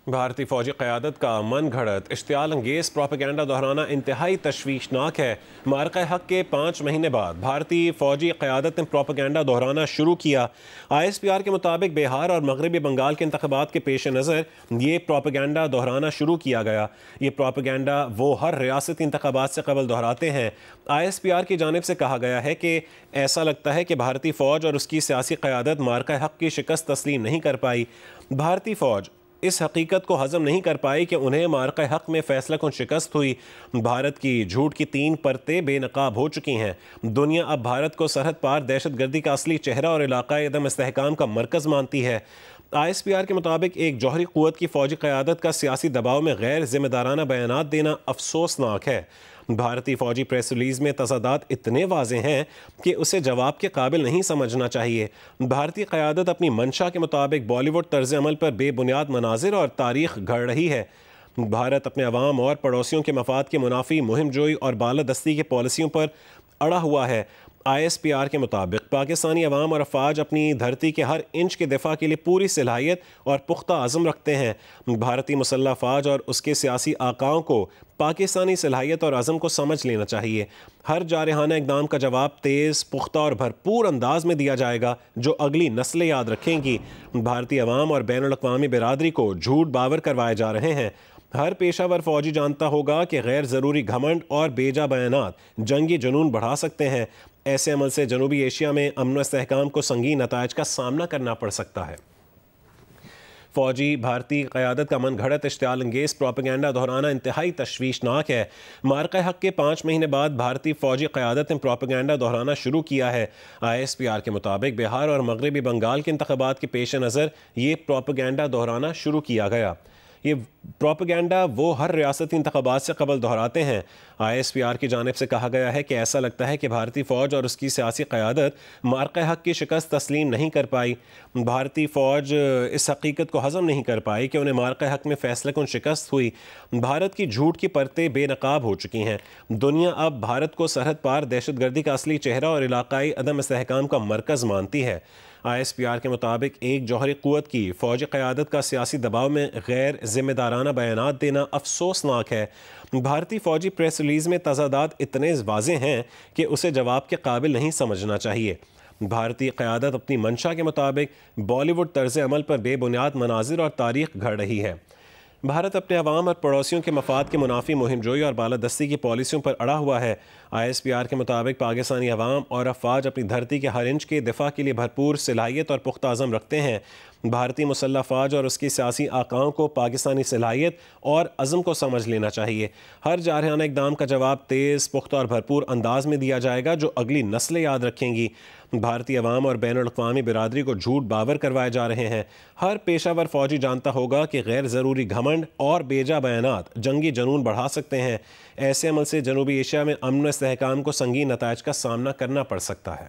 بھارتی فوجی قیادت کا من گھڑت اشتعال انگیز پروپیگنڈا دہرانا انتہائی تشویشناک ہے۔ معرکہ حق کے 5 مہینے بعد بھارتی فوجی قیادت نے پروپیگنڈا دہرانا شروع کیا۔ ISPR کے مطابق بہار اور مغربی بنگال کے انتخابات کے پیش نظر یہ پروپیگنڈا دہرانا شروع کیا گیا۔ یہ پروپیگنڈا وہ ہر ریاستی انتخابات سے قبل دہراتے ہیں۔ ISPR کی جانب سے کہا گیا ہے کہ ایسا لگتا ہے کہ بھارتی فوج اور اس کی سیاسی قیادت معرکہ حق کی شکست تسلیم نہیں کر پائی۔ بھارتی فوج اس حقیقت کو ہضم نہیں کر پائی کہ انہیں معرکہ حق میں فیصلہ کن شکست ہوئی۔ بھارت کی جھوٹ کی 3 پرتیں بے نقاب ہو چکی ہیں۔ دنیا اب بھارت کو سرحد پار دہشت گردی کا اصلی چہرہ اور علاقائی عدم استحکام کا مرکز مانتی ہے۔ ISPR کے مطابق ایک جوہری قوت کی فوجی قیادت کا سیاسی دباؤ میں غیر ذمہ دارانہ بیانات دینا افسوسناک ہے۔ بھارتی فوجی پریس ریلیز میں تضادات اتنے واضح ہیں کہ اسے جواب کے قابل نہیں سمجھنا چاہیے۔ بھارتی قیادت اپنی منشا کے مطابق بالی ووڈ طرز عمل پر بے بنیاد مناظر اور تاریخ گھڑ رہی ہے۔ بھارت اپنے عوام اور پڑوسیوں کے مفاد کے منافی مہم جوئی اور بالادستی کی پالیسیوں پر اڑا ہوا ہے۔ ISPR کے مطابق پاکستانی عوام اور افواج اپنی دھرتی کے ہر انچ کے دفاع کے لیے پوری صلاحیت اور پختہ عزم رکھتے ہیں۔ بھارتی مسلح افواج اور اس کے سیاسی آقاؤں کو پاکستانی صلاحیت اور عزم کو سمجھ لینا چاہیے۔ ہر جارحانہ اقدام کا جواب تیز، پختہ اور بھرپور انداز میں دیا جائے گا جو اگلی نسلیں یاد رکھیں گی۔ بھارتی عوام اور بین الاقوامی برادری کو جھوٹ باور کروائے جا رہے ہیں۔ ہر پیشہ ور فوجی جانتا ہوگا کہ غیر ضروری گھمنڈ اور بیجا بیانات جنگی جنون بڑھا سکتے ہیں۔ ایسے عمل سے جنوبی ایشیا میں امن و استحکام کو سنگین نتائج کا سامنا کرنا پڑ سکتا ہے۔ فوجی بھارتی قیادت کا من گھڑت اشتعال انگیز پروپیگنڈا دہرانا انتہائی تشویشناک ہے۔ معرکہ حق کے 5 مہینے بعد بھارتی فوجی قیادت نے پروپیگنڈا دہرانا شروع کیا ہے۔ ISPR کے مطابق بہار اور مغربی بنگال کے انتخابات کے پیش نظر یہ پروپیگنڈا دہرانا شروع کیا گیا۔ یہ پروپیگنڈا وہ ہر ریاستی انتخابات سے قبل دہراتے ہیں۔ ISPR کی جانب سے کہا گیا ہے کہ ایسا لگتا ہے کہ بھارتی فوج اور اس کی سیاسی قیادت معرکہ حق کی شکست تسلیم نہیں کر پائی۔ بھارتی فوج اس حقیقت کو ہضم نہیں کر پائی کہ انہیں معرکہ حق میں فیصلہ کن شکست ہوئی۔ بھارت کی جھوٹ کی پرتیں بے نقاب ہو چکی ہیں۔ دنیا اب بھارت کو سرحد پار دہشت گردی کا اصلی چہرہ اور علاقائی عدم استحکام کا مرکز مانتی ہے۔ ISPR کے مطابق ایک جوہری قوت کی فوجی قیادت کا سیاسی دباؤ میں غیر ذمہ دارانہ بیانات دینا افسوسناک ہے۔ بھارتی فوجی پریس ریلیز میں تضادات اتنے واضح ہیں کہ اسے جواب کے قابل نہیں سمجھنا چاہیے۔ بھارتی قیادت اپنی منشا کے مطابق بالی ووڈ طرز عمل پر بے بنیاد مناظر اور تاریخ گھڑ رہی ہے۔ بھارت اپنے عوام اور پڑوسیوں کے مفاد کے منافی مہم جوئی اور بالادستی کی پالیسیوں پر اڑا ہوا ہے۔ ISPR کے مطابق پاکستانی عوام اور افواج اپنی دھرتی کے ہر انچ کے دفاع کے لیے بھرپور صلاحیت اور پختہ عزم رکھتے ہیں۔ بھارتی مسلح افواج اور اس کی سیاسی آقاؤں کو پاکستانی صلاحیت اور عزم کو سمجھ لینا چاہیے۔ ہر جارحانہ اقدام کا جواب تیز، پختہ اور بھرپور انداز میں دیا جائے گا جو اگلی نسلیں یاد رکھیں گی۔ بھارتی عوام اور بین الاقوامی برادری کو جھوٹ باور کروائے جا رہے ہیں۔ ہر پیشہ ور فوجی جانتا ہوگا کہ غیر ضروری گھمنڈ اور بیجا بیانات جنگی جنون بڑھا سکتے ہیں۔ ایسے عمل سے جنوبی ایشیا میں امن و استحکام کو سنگین نتائج کا سامنا کرنا پڑ سکتا ہے۔